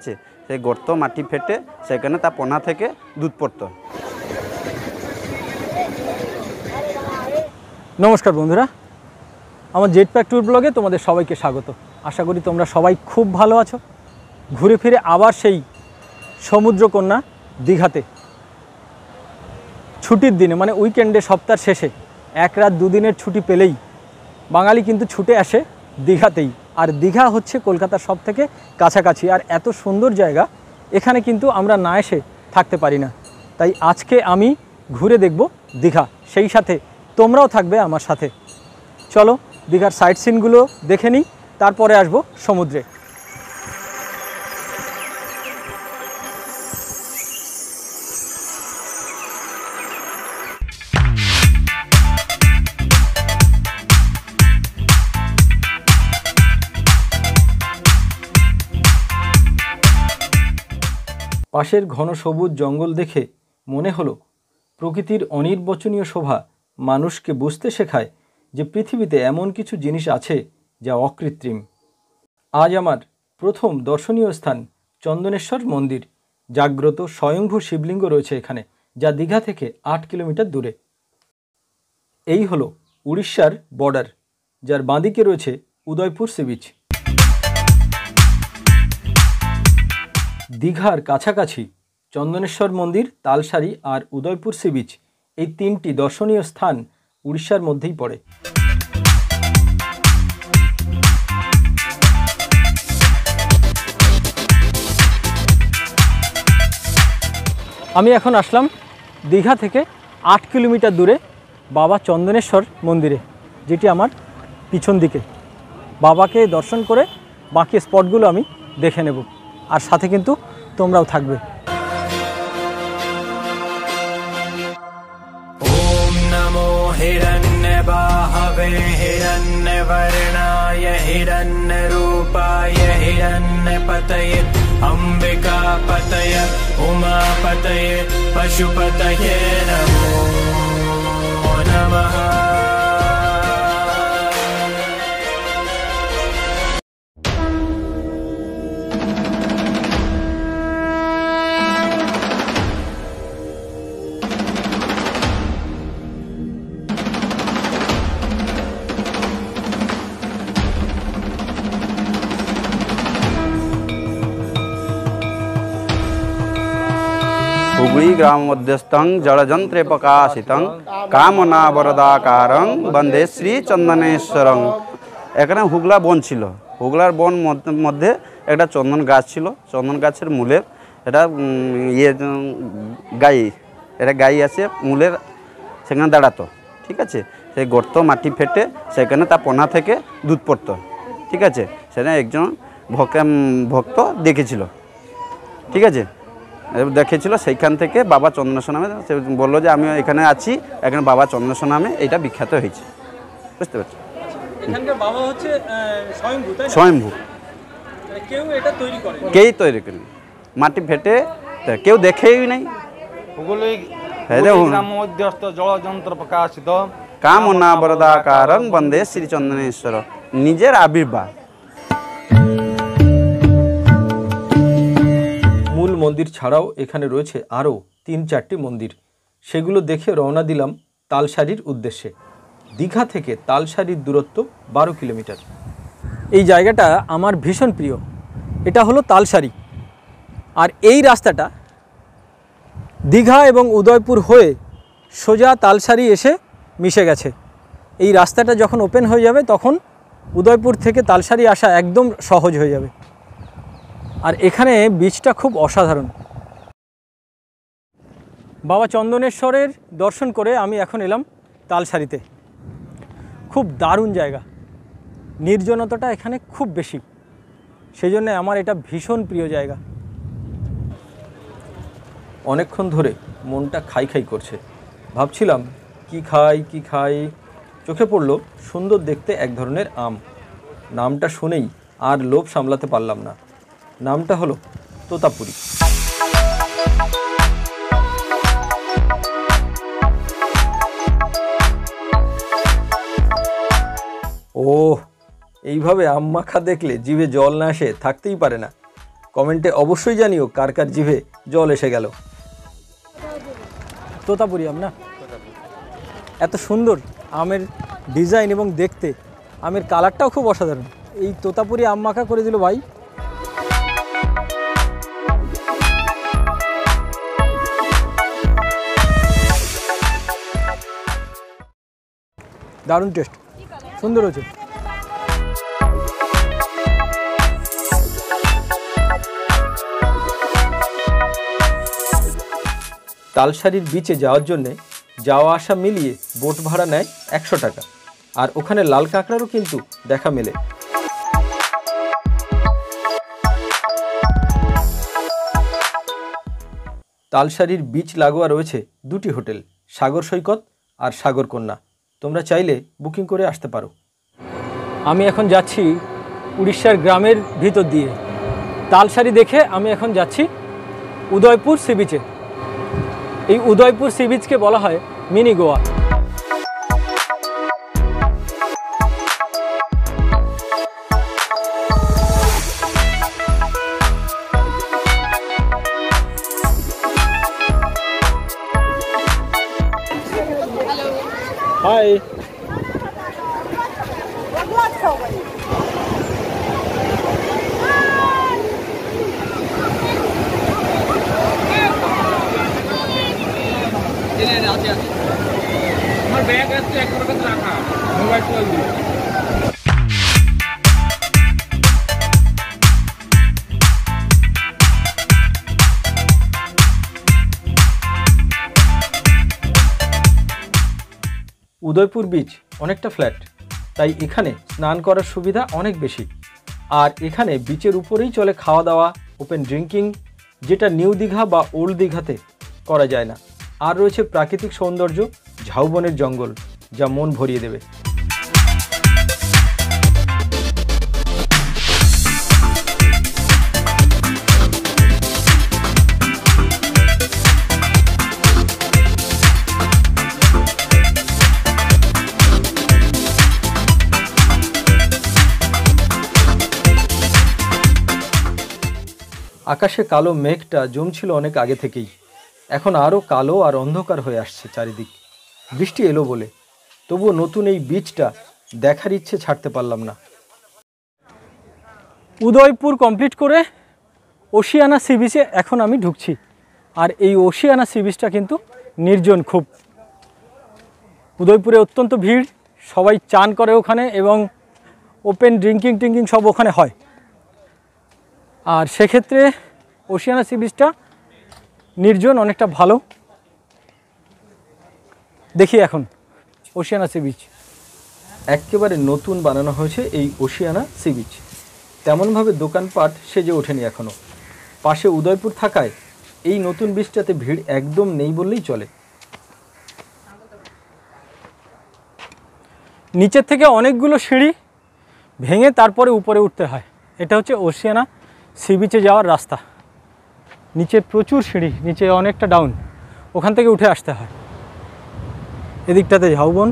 আছে, সেই গর্ত মাটি ফেটে সেখানে তার পোনা থেকে দুধ পড়তো। নমস্কার বন্ধুরা, আমার জেট প্যাক ট্যুর ব্লগে তোমাদের সবাইকে স্বাগত। আশা করি তোমরা সবাই খুব ভালো আছো। ঘুরে ফিরে আবার সেই সমুদ্রকন্যা দীঘাতে ছুটির দিনে, মানে উইকেন্ডে, সপ্তাহের শেষে 1 রাত 2 দিনের ছুটি পেলেই বাঙালি কিন্তু ছুটে আসে দীঘাতেই। আর দীঘা হচ্ছে কলকাতার সব থেকে কাছাকাছি, আর এত সুন্দর জায়গা, এখানে কিন্তু আমরা না এসে থাকতে পারি না। তাই আজকে আমি ঘুরে দেখব দীঘা, সেই সাথে তোমরাও থাকবে আমার সাথে। চলো দীঘার সাইট সিনগুলো দেখে নিই, তারপরে আসবো সমুদ্রে। পাশের ঘন সবুজ জঙ্গল দেখে মনে হলো প্রকৃতির অনির্বচনীয় শোভা মানুষকে বুঝতে শেখায় যে পৃথিবীতে এমন কিছু জিনিস আছে যা অকৃত্রিম। আজ আমার প্রথম দর্শনীয় স্থান চন্দনেশ্বর মন্দির। জাগ্রত স্বয়ংভূ শিবলিঙ্গ রয়েছে এখানে, যা দীঘা থেকে 8 কিলোমিটার দূরে। এই হলো উড়িষ্যার বর্ডার, যার বাঁদিকে রয়েছে উদয়পুর সি বিচ। দীঘার কাছাকাছি চন্দনেশ্বর মন্দির, তালসারি আর উদয়পুর সি বিচ, এই 3টি দর্শনীয় স্থান উড়িষ্যার মধ্যেই পড়ে। আমি এখন আসলাম দীঘা থেকে 8 কিলোমিটার দূরে বাবা চন্দনেশ্বর মন্দিরে, যেটি আমার পিছন দিকে। বাবাকে দর্শন করে বাকি স্পটগুলো আমি দেখে নেব, আর সাথে কিন্তু তোমরাও থাকবে। ওম নমো হিরণ্যবাহবে হিরণ্যবর্ণায় হিরণ্যরূপায় হিরণ্যপতয়ে অম্বিকাপতয়ে উমাপতয়ে পশুপতয়ে নমো নমঃ। হুগলি গ্রাম মধ্যস্থং জলযন্ত্রে প্রকাশিতং কামনা বরদাকারং বন্দে শ্রী চন্দনেশ্বরং। এখানে হুগলা বন ছিল, হুগলার বন মধ্যে একটা চন্দন গাছ ছিল। চন্দন গাছের মূলের এটা গাই আছে, মূলের সেখানে দাঁড়াতো। ঠিক আছে, সেই গর্ত মাটি ফেটে সেখানে তার পোনা থেকে দুধ পড়তো। ঠিক আছে, সেটা একজন ভক্ত দেখেছিল। ঠিক আছে, দেখেছিল, সেইখান থেকে বাবা চন্দনেশ্বর নামে সে বললো যে আমি এখানে আছি, এখানে বাবা চন্দনেশ্বর নামে এটা বিখ্যাত হয়েছে। বুঝতে পারছি, বাবা হচ্ছে স্বয়ংভূ, কেউ তৈরি করেনি, মাটি ফেটে কেউ দেখেই নাই। জলযন্ত্র প্রকাশিত কামনা বরদাকারং বন্দে শ্রী চন্দনেশ্বর, নিজের আবির্ভাব। মূল মন্দির ছাড়াও এখানে রয়েছে আরও 3-4টি মন্দির। সেগুলো দেখে রওনা দিলাম তালসারির উদ্দেশ্যে। দীঘা থেকে তালসারির দূরত্ব 12 কিলোমিটার। এই জায়গাটা আমার ভীষণ প্রিয়। এটা হলো তালসারি, আর এই রাস্তাটা দীঘা এবং উদয়পুর হয়ে সোজা তালসারি এসে মিশে গেছে। এই রাস্তাটা যখন ওপেন হয়ে যাবে তখন উদয়পুর থেকে তালসারি আসা একদম সহজ হয়ে যাবে। আর এখানে বীচটা খুব অসাধারণ। বাবা চন্দনেশ্বরের দর্শন করে আমি এখন এলাম তালসারিতে। খুব দারুণ জায়গা, নির্জনতাটা এখানে খুব বেশি, সেই জন্য আমার এটা ভীষণ প্রিয় জায়গা। অনেকক্ষণ ধরে মনটা খাই খাই করছে, ভাবছিলাম কি খাই। চোখে পড়ল সুন্দর দেখতে এক ধরনের আম। নামটা শুনেই আর লোভ সামলাতে পারলাম না। নামটা হলো তোতাপুরি। ওহ, এইভাবে আম মাখা দেখলে জিভে জল না আসে থাকতেই পারে না। কমেন্টে অবশ্যই জানিও কার কার জিভে জল এসে গেল। তোতাপুরি আম না, এত সুন্দর আমের ডিজাইন এবং দেখতে আমের কালারটাও খুব অসাধারণ। এই তোতাপুরি আম মাখা করে দিল ভাই। দারুণ টেস্ট, সুন্দর হয়েছে। তালসারির বিচে যাওয়ার জন্যে যাওয়া আসা মিলিয়ে বোট ভাড়া নেয় 100 টাকা, আর ওখানে লাল কাঁকড়ারও কিন্তু দেখা মেলে। তালসারির বিচ লাগোয়া রয়েছে 2টি হোটেল, সাগর সৈকত আর সাগর কন্যা। তোমরা চাইলে বুকিং করে আসতে পারো। আমি এখন যাচ্ছি উড়িষ্যার গ্রামের ভিতর দিয়ে। তালসারি দেখে আমি এখন যাচ্ছি উদয়পুর সি বিচে। এই উদয়পুর সি বিচকে বলা হয় মিনি গোয়া। হাই, আমার ব্যাগ আছে এক রকম রাখা, মোবাইল টোল দিয়ে। উদয়পুর বিচ অনেকটা ফ্ল্যাট, তাই এখানে স্নান করার সুবিধা অনেক বেশি। আর এখানে বিচের উপরেই চলে খাওয়া দাওয়া, ওপেন ড্রিঙ্কিং, যেটা নিউ দীঘা বা ওল্ড দীঘাতে করা যায় না। আর রয়েছে প্রাকৃতিক সৌন্দর্য, ঝাউবনের জঙ্গল, যা মন ভরিয়ে দেবে। আকাশে কালো মেঘটা জমছিল অনেক আগে থেকেই, এখন আরও কালো আর অন্ধকার হয়ে আসছে চারিদিক। বৃষ্টি এলো বলে, তবুও নতুন এই বীচটা দেখার ইচ্ছে ছাড়তে পারলাম না। উদয়পুর কমপ্লিট করে ওশিয়ানা সি বিচে এখন আমি ঢুকছি। আর এই ওশিয়ানা সি বিচটা কিন্তু নির্জন খুব। উদয়পুরে অত্যন্ত ভিড়, সবাই চান করে ওখানে এবং ওপেন ড্রিঙ্কিং টিঙ্কিং সব ওখানে হয়। আর সেক্ষেত্রে ওশিয়ানা সি বিচটা নির্জন, অনেকটা ভালো। দেখি এখন ওশিয়ানা সি বিচ। একেবারে নতুন বানানো হয়েছে এই ওশিয়ানা সি বিচ, তেমনভাবে দোকানপাট সেজে ওঠেনি এখনও। পাশে উদয়পুর থাকায় এই নতুন বিচটাতে ভিড় একদম নেই বললেই চলে। নিচের থেকে অনেকগুলো সিঁড়ি ভেঙে তারপরে উপরে উঠতে হয়। এটা হচ্ছে ওশিয়ানা সি বিচে যাওয়ার রাস্তা। নিচে প্রচুর সিঁড়ি, নিচে অনেকটা ডাউন, ওখান থেকে উঠে আসতে হয়। এদিকটাতে ঝাউবন,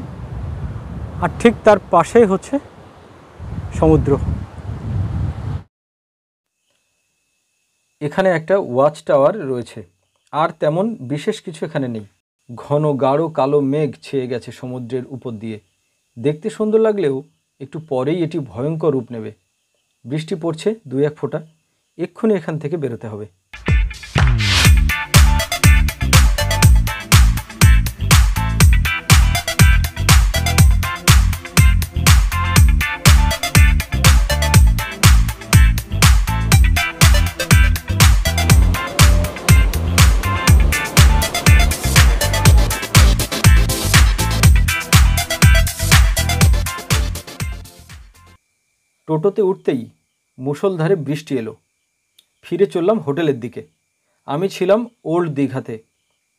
আর ঠিক তার পাশেই হচ্ছে সমুদ্র। এখানে একটা ওয়াচ টাওয়ার রয়েছে, আর তেমন বিশেষ কিছু এখানে নেই। ঘন গাঢ় কালো মেঘ ছেয়ে গেছে সমুদ্রের উপর দিয়ে। দেখতে সুন্দর লাগলেও একটু পরেই এটি ভয়ঙ্কর রূপ নেবে। বৃষ্টি পড়ছে 2-1 ফোঁটা, এক্ষুনি এখান থেকে বেরোতে হবে। টোটোতে উঠতেই মুষলধারে বৃষ্টি এলো। ফিরে চললাম হোটেলের দিকে। আমি ছিলাম ওল্ড দীঘাতে।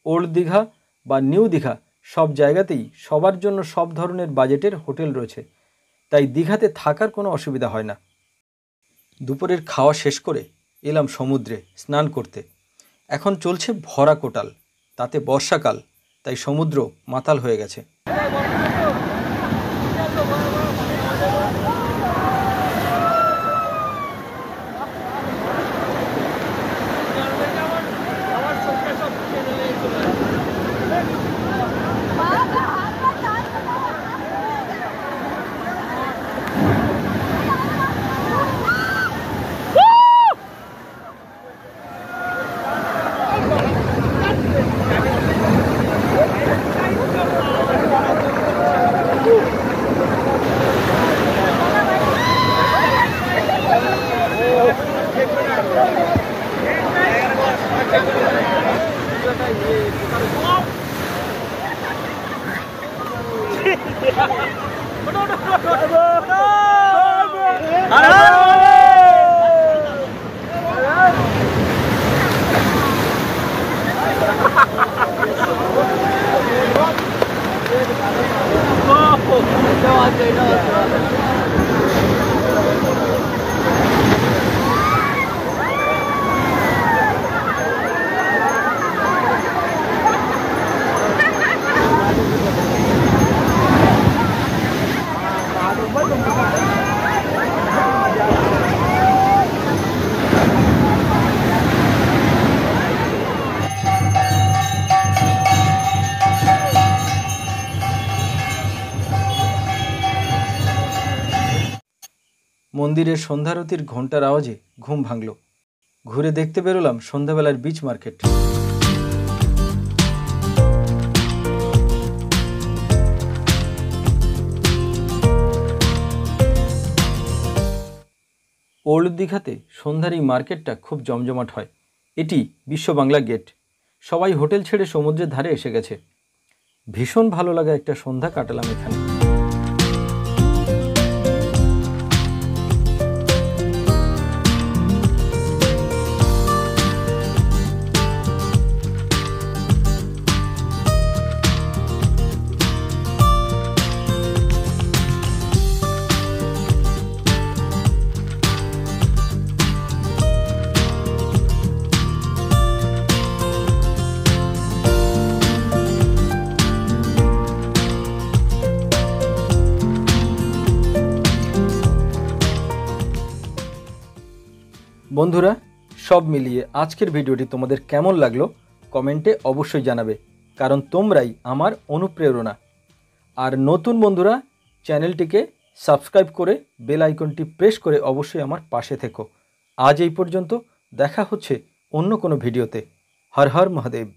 ওল্ড দীঘা বা নিউ দীঘা সব জায়গাতেই সবার জন্য সব ধরনের বাজেটের হোটেল রয়েছে, তাই দীঘাতে থাকার কোনো অসুবিধা হয় না। দুপুরের খাওয়া শেষ করে এলাম সমুদ্রে স্নান করতে। এখন চলছে ভরা কোটাল, তাতে বর্ষাকাল, তাই সমুদ্র মাতাল হয়ে গেছে। মন্দিরের সন্ধ্যারতির ঘণ্টার আওয়াজে ঘুম ভাঙল। ঘুরে দেখতে বেরোলাম সন্ধ্যাবেলার বিচ মার্কেট। ওল্ড দীঘাতে সন্ধ্যার এই মার্কেটটা খুব জমজমাট হয়। এটি বিশ্ব বাংলা গেট। সবাই হোটেল ছেড়ে সমুদ্রের ধারে এসে গেছে। ভীষণ ভালো লাগা একটা সন্ধ্যা কাটালাম এখানে। বন্ধুরা, সব মিলিয়ে আজকের ভিডিওটি তোমাদের কেমন লাগলো কমেন্টে অবশ্যই জানাবে, কারণ তোমরাই আমার অনুপ্রেরণা। আর নতুন বন্ধুরা চ্যানেলটিকে সাবস্ক্রাইব করে বেল আইকনটি প্রেস করে অবশ্যই আমার পাশে থেকো। আজ এই পর্যন্ত, দেখা হচ্ছে অন্য কোনো ভিডিওতে। হর হর মহাদেব।